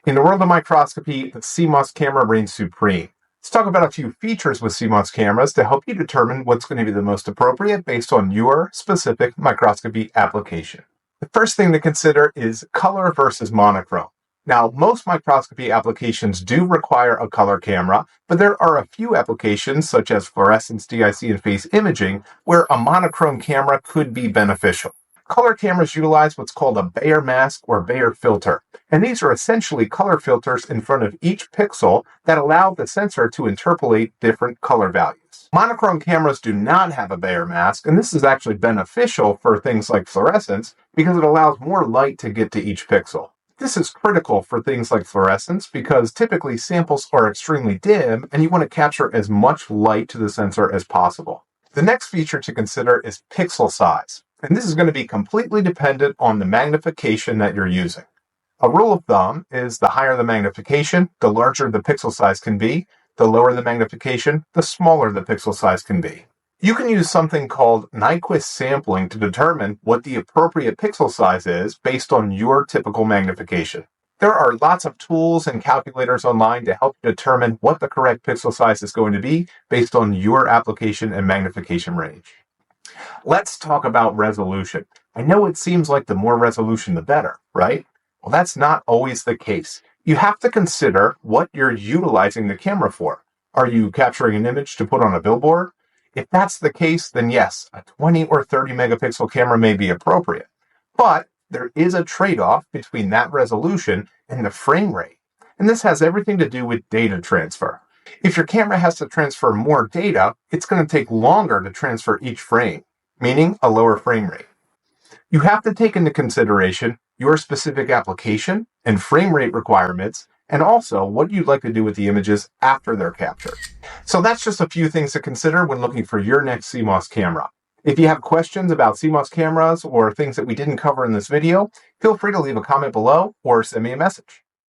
In the world of microscopy, the CMOS camera reigns supreme. Let's talk about a few features with CMOS cameras to help you determine what's going to be the most appropriate based on your specific microscopy application. The first thing to consider is color versus monochrome. Now, most microscopy applications do require a color camera, but there are a few applications such as fluorescence, DIC, and phase imaging where a monochrome camera could be beneficial. Color cameras utilize what's called a Bayer mask or Bayer filter, and these are essentially color filters in front of each pixel that allow the sensor to interpolate different color values. Monochrome cameras do not have a Bayer mask, and this is actually beneficial for things like fluorescence because it allows more light to get to each pixel. This is critical for things like fluorescence because typically samples are extremely dim and you want to capture as much light to the sensor as possible. The next feature to consider is pixel size. And this is going to be completely dependent on the magnification that you're using. A rule of thumb is the higher the magnification, the larger the pixel size can be. The lower the magnification, the smaller the pixel size can be. You can use something called Nyquist sampling to determine what the appropriate pixel size is based on your typical magnification. There are lots of tools and calculators online to help you determine what the correct pixel size is going to be based on your application and magnification range. Let's talk about resolution. I know it seems like the more resolution, the better, right? Well, that's not always the case. You have to consider what you're utilizing the camera for. Are you capturing an image to put on a billboard? If that's the case, then yes, a 20 or 30 megapixel camera may be appropriate. But there is a trade-off between that resolution and the frame rate. And this has everything to do with data transfer. If your camera has to transfer more data, it's going to take longer to transfer each frame, meaning a lower frame rate. You have to take into consideration your specific application and frame rate requirements, and also what you'd like to do with the images after they're captured. So that's just a few things to consider when looking for your next CMOS camera. If you have questions about CMOS cameras or things that we didn't cover in this video, feel free to leave a comment below or send me a message.